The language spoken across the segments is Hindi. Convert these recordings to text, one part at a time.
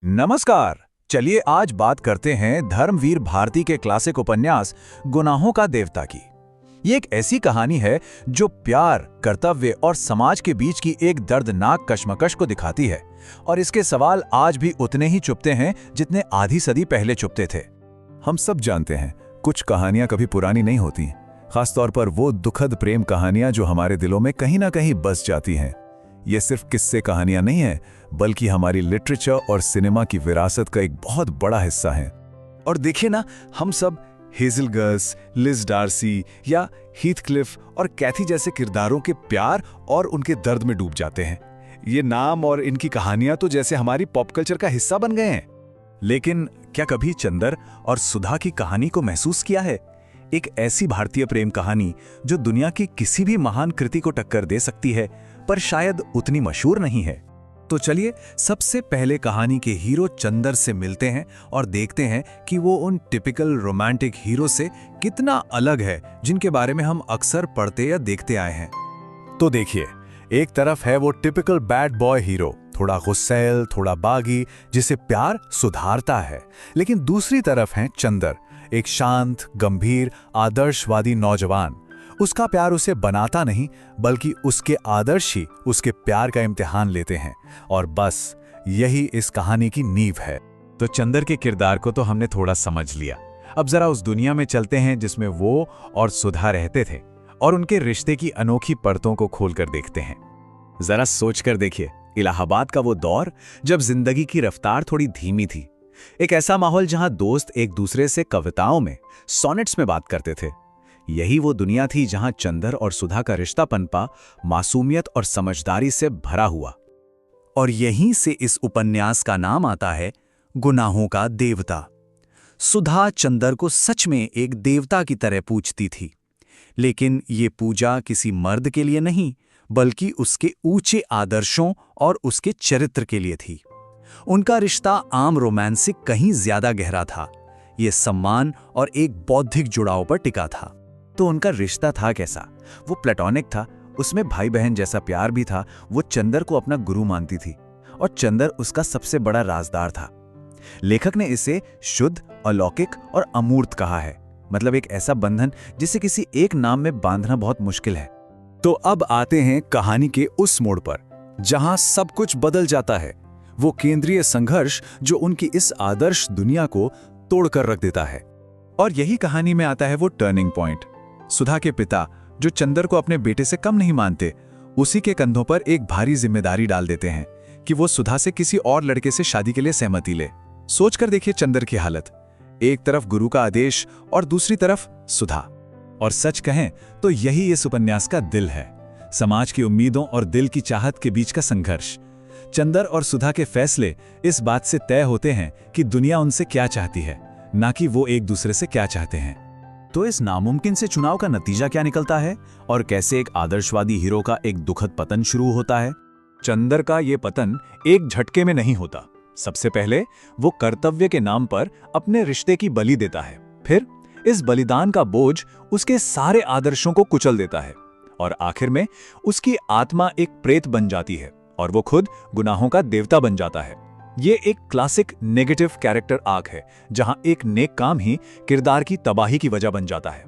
नमस्कार। चलिए आज बात करते हैं धर्मवीर भारती के क्लासिक उपन्यास गुनाहों का देवता की। ये एक ऐसी कहानी है जो प्यार, कर्तव्य और समाज के बीच की एक दर्दनाक कश्मकश को दिखाती है, और इसके सवाल आज भी उतने ही चुभते हैं जितने आधी सदी पहले चुभते थे। हम सब जानते हैं, कुछ कहानियां कभी पुरानी नहीं होती, खासतौर पर वो दुखद प्रेम कहानियां जो हमारे दिलों में कहीं ना कहीं बस जाती हैं। ये सिर्फ किस्से कहानियां नहीं है, बल्कि हमारी लिटरेचर और सिनेमा की विरासत का एक बहुत बड़ा हिस्सा है। और देखिए ना, हम सब हेज़ल गर्स, लिज डार्सी या हीथक्लिफ और कैथी जैसे किरदारों के प्यार और उनके दर्द में डूब जाते हैं। ये नाम और इनकी कहानियां तो जैसे हमारी पॉप कल्चर का हिस्सा बन गए हैं। लेकिन क्या कभी चंदर और सुधा की कहानी को महसूस किया है? एक ऐसी भारतीय प्रेम कहानी जो दुनिया की किसी भी महान कृति को टक्कर दे सकती है, पर शायद उतनी मशहूर नहीं है। तो चलिए सबसे पहले कहानी के हीरो चंदर से मिलते हैं और देखते हैं कि वो उन टिपिकल रोमांटिक हीरो से कितना अलग है जिनके बारे में हम अक्सर पढ़ते या देखते आए हैं। तो देखिए, एक तरफ है वो टिपिकल बैड बॉय हीरो, थोड़ा गुस्सैल, थोड़ा बागी, जिसे प्यार सुधारता है। लेकिन दूसरी तरफ है चंदर, एक शांत, गंभीर, आदर्शवादी नौजवान। उसका प्यार उसे बनाता नहीं, बल्कि उसके आदर्श ही उसके प्यार का इम्तिहान लेते हैं। और बस यही इस कहानी की नींव है। तो चंदर के किरदार को तो हमने थोड़ा समझ लिया। अब जरा उस दुनिया में चलते हैं जिसमें वो और सुधा रहते थे, और उनके रिश्ते की अनोखी परतों को खोलकर देखते हैं। जरा सोचकर देखिए, इलाहाबाद का वो दौर जब जिंदगी की रफ्तार थोड़ी धीमी थी। एक ऐसा माहौल जहां दोस्त एक दूसरे से कविताओं में, सोनेट्स में बात करते थे। यही वो दुनिया थी जहां चंदर और सुधा का रिश्ता पनपा, मासूमियत और समझदारी से भरा हुआ। और यहीं से इस उपन्यास का नाम आता है, गुनाहों का देवता। सुधा चंदर को सच में एक देवता की तरह पूजती थी, लेकिन ये पूजा किसी मर्द के लिए नहीं, बल्कि उसके ऊंचे आदर्शों और उसके चरित्र के लिए थी। उनका रिश्ता आम रोमांस से कहीं ज्यादा गहरा था। ये सम्मान और एक बौद्धिक जुड़ाव पर टिका था। तो उनका रिश्ता था कैसा? वो प्लेटोनिक था, उसमें भाई बहन जैसा प्यार भी था। वो चंदर को अपना गुरु मानती थी, और चंदर उसका सबसे बड़ा राजदार था। लेखक ने इसे शुद्ध, अलौकिक और अमूर्त कहा है, मतलब एक ऐसा बंधन जिसे किसी एक नाम में बांधना बहुत मुश्किल है। तो अब आते हैं कहानी के उस मोड़ पर जहां सब कुछ बदल जाता है, वो केंद्रीय संघर्ष जो उनकी इस आदर्श दुनिया को तोड़कर रख देता है। और यही कहानी में आता है वो टर्निंग पॉइंट। सुधा के पिता, जो चंदर को अपने बेटे से कम नहीं मानते, उसी के कंधों पर एक भारी जिम्मेदारी डाल देते हैं कि वो सुधा से किसी और लड़के से शादी के लिए सहमति ले। सोचकर देखिए चंदर की हालत, एक तरफ गुरु का आदेश और दूसरी तरफ सुधा। और सच कहें तो यही इस उपन्यास का दिल है, समाज की उम्मीदों और दिल की चाहत के बीच का संघर्ष। चंदर और सुधा के फैसले इस बात से तय होते हैं कि दुनिया उनसे क्या चाहती है, ना कि वो एक दूसरे से क्या चाहते हैं। तो इस नामुमकिन से चुनाव का नतीजा क्या निकलता है, और कैसे एक आदर्शवादी हीरो का एक दुखद पतन शुरू होता है? चंदर का ये पतन एक झटके में नहीं होता। सबसे पहले वो कर्तव्य के नाम पर अपने रिश्ते की बलि देता है, फिर इस बलिदान का बोझ उसके सारे आदर्शों को कुचल देता है, और आखिर में उसकी आत्मा एक प्रेत बन जाती है और वो खुद गुनाहों का देवता बन जाता है। ये एक क्लासिक नेगेटिव कैरेक्टर आर्क है, जहां एक नेक काम ही किरदार की तबाही की वजह बन जाता है।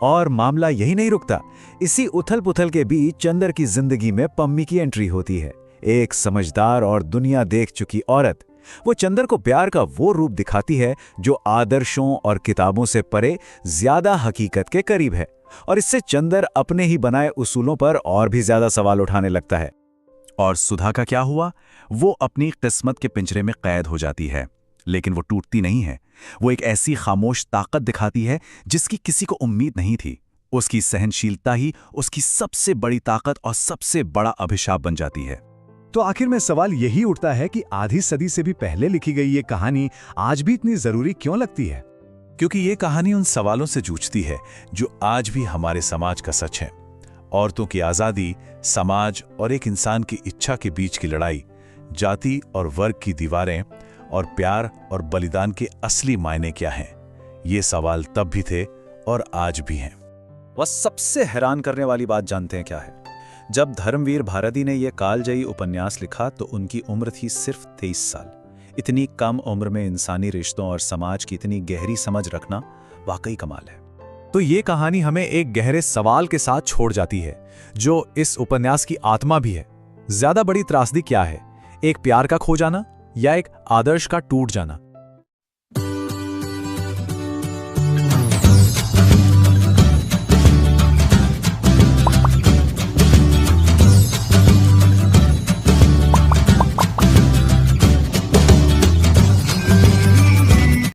और मामला यही नहीं रुकता। इसी उथल पुथल के बीच चंदर की जिंदगी में पम्मी की एंट्री होती है, एक समझदार और दुनिया देख चुकी औरत। वो चंदर को प्यार का वो रूप दिखाती है जो आदर्शों और किताबों से परे ज्यादा हकीकत के करीब है, और इससे चंदर अपने ही बनाए उसूलों पर और भी ज्यादा सवाल उठाने लगता है। और सुधा का क्या हुआ? वो अपनी किस्मत के पिंजरे में कैद हो जाती है, लेकिन वो टूटती नहीं है। वो एक ऐसी खामोश ताकत दिखाती है जिसकी किसी को उम्मीद नहीं थी। उसकी सहनशीलता ही उसकी सबसे बड़ी ताकत और सबसे बड़ा अभिशाप बन जाती है। तो आखिर में सवाल यही उठता है कि आधी सदी से भी पहले लिखी गई ये कहानी आज भी इतनी जरूरी क्यों लगती है? क्योंकि ये कहानी उन सवालों से जूझती है जो आज भी हमारे समाज का सच है। औरतों की आज़ादी, समाज और एक इंसान की इच्छा के बीच की लड़ाई, जाति और वर्ग की दीवारें, और प्यार और बलिदान के असली मायने क्या हैं? ये सवाल तब भी थे और आज भी हैं। वह सबसे हैरान करने वाली बात जानते हैं क्या है? जब धर्मवीर भारती ने यह कालजयी उपन्यास लिखा तो उनकी उम्र थी सिर्फ 23 साल। इतनी कम उम्र में इंसानी रिश्तों और समाज की इतनी गहरी समझ रखना वाकई कमाल है। तो ये कहानी हमें एक गहरे सवाल के साथ छोड़ जाती है, जो इस उपन्यास की आत्मा भी है। ज्यादा बड़ी त्रासदी क्या है, एक प्यार का खो जाना या एक आदर्श का टूट जाना?